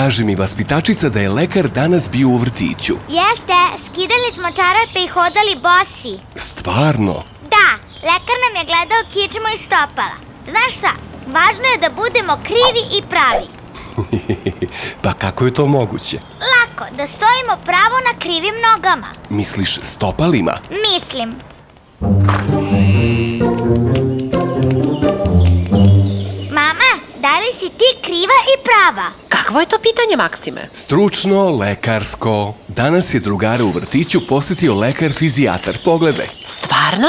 kaže mi vaspitačica da je lekar danas bio u vrtiću. Jeste, skidali smo čarape i hodali bosi. Stvarno? Da, lekar nam je gledao kičmu i stopala. Znaš šta, važno je da budemo krivi i pravi. Pa kako je to moguće? Lako, da stojimo pravo na krivim nogama. Misliš stopalima? Mislim. Mama, da li si ti kriva i prava? Kakvo je to pitanje, Maksime? Stručno, lekarsko. Danas je drugara u vrtiću posetio lekar fizijatar. Pogledaj. Stvarno?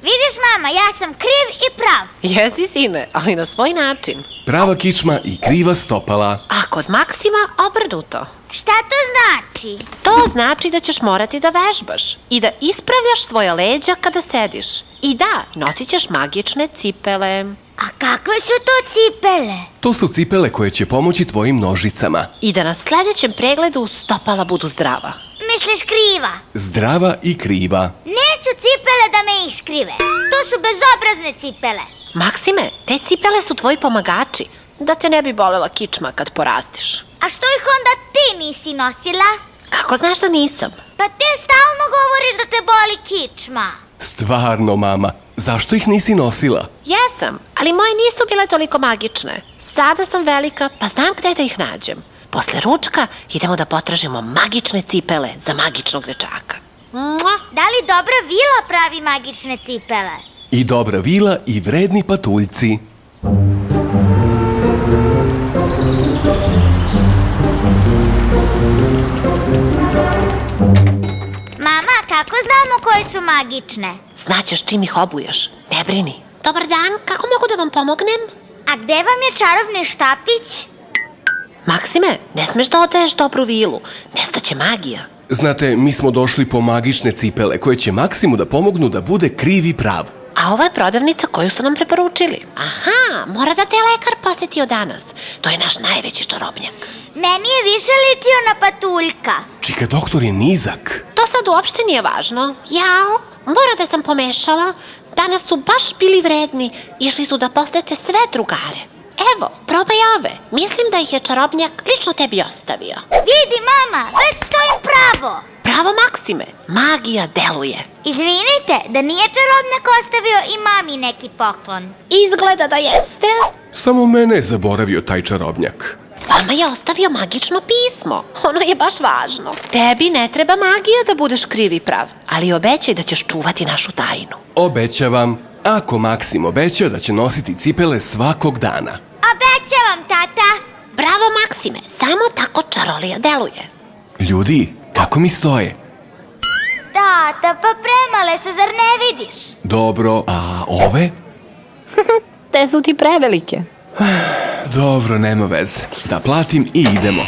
Vidiš, mama, ja sam kriv i prav. Jesi, sine, ali na svoj način. Prava kičma i kriva stopala. A kod Maksima obrnuto. Šta to znači? To znači da ćeš morati da vežbaš i da ispravljaš svoja leđa kada sediš. I da, nosit ćeš magične cipele. A kakve su to cipele? To su cipele koje će pomoći tvojim nožicama. I da na sledećem pregledu stopala budu zdrava. Misliš kriva? Zdrava i kriva. Neću cipele da me iskrive. To su bezobrazne cipele. Maksime, te cipele su tvoji pomagači, da te ne bi bolela kičma kad porastiš. A što ih onda ti nisi nosila? Kako znaš da nisam? Pa ti stalno govoriš da te boli kičma. Stvarno, mama. Zašto ih nisi nosila? Jesam, ali moje nisu bile toliko magične. Sada sam velika, pa znam gde da ih nađem. Posle ručka idemo da potražimo magične cipele za magičnog dečaka. Mua! Da li dobra vila pravi magične cipele? I dobra vila i vredni patuljci. Mama, kako znamo koje su magične? Znaćeš čim ih obuješ, ne brini. Dobar dan, kako mogu da vam pomognem? A gde vam je čarobni štapić? Maksime, ne smeš da odaješ dobru vilu, nestaće magija. Znate, mi smo došli po magične cipele koje će Maksimu da pomognu da bude kriv i prav. A ovo je prodavnica koju su nam preporučili. Aha, mora da te lekar posetio danas. To je naš najveći čarobnjak. Meni je više ličio na patuljka. Čika, doktor je nizak. To sad uopšte nije važno. Jao, mora da sam pomešala. Danas su baš bili vredni. Išli su da posete sve drugare. Evo, probaj ove. Mislim da ih je čarobnjak lično tebi ostavio. Vidi, mama, već stojim pravo. Bravo, Maksime, magija deluje. Izvinite, da nije čarobnjak ostavio i mami neki poklon. Izgleda da jeste. Samo mene je zaboravio taj čarobnjak. Vama je ostavio magično pismo. Ono je baš važno. Tebi ne treba magija da budeš kriv i prav, ali obećaj da ćeš čuvati našu tajnu. Obećavam, ako Maksim obeća da će nositi cipele svakog dana. Obećavam, tata. Bravo, Maksime, samo tako čarolija deluje. Ljudi, kako mi stoje? Tata, pa premale su, zar ne vidiš? Dobro, a ove? Te su ti prevelike. Dobro, nema veze. Da platim i idemo.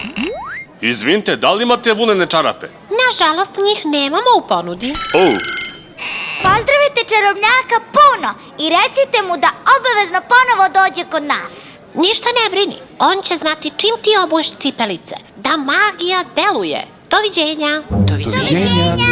Izvinite, da li imate vunene čarape? Nažalost, njih nemamo u ponudi. Pozdravite čarobnjaka puno i recite mu da obavezno ponovo dođe kod nas. Ništa ne brini, on će znati čim ti obuješ cipelice, da magija deluje. Doviđenja. Doviđenja.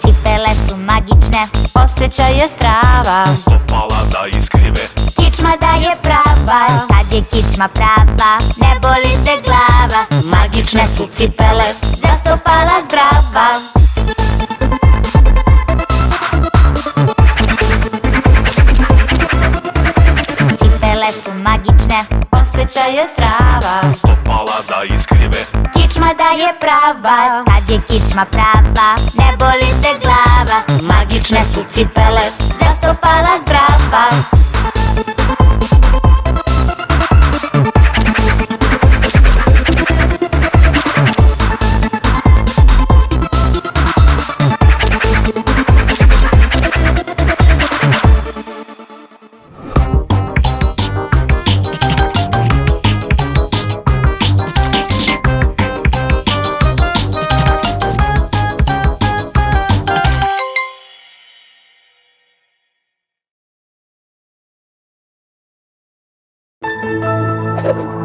Cipele su magične, osjećaj je strava. Stopala da iskrive. Kičma da je prava, kad je kičma prava, ne boli te glava. Magične su cipele, za stopala zdrava. Cipele su magične, osjećaj je strava. Stopala da iskrive. Kičma da je prava, kad je kičma prava, ne boli te glava. Magične su cipele, za stopala zdrava. Thank you.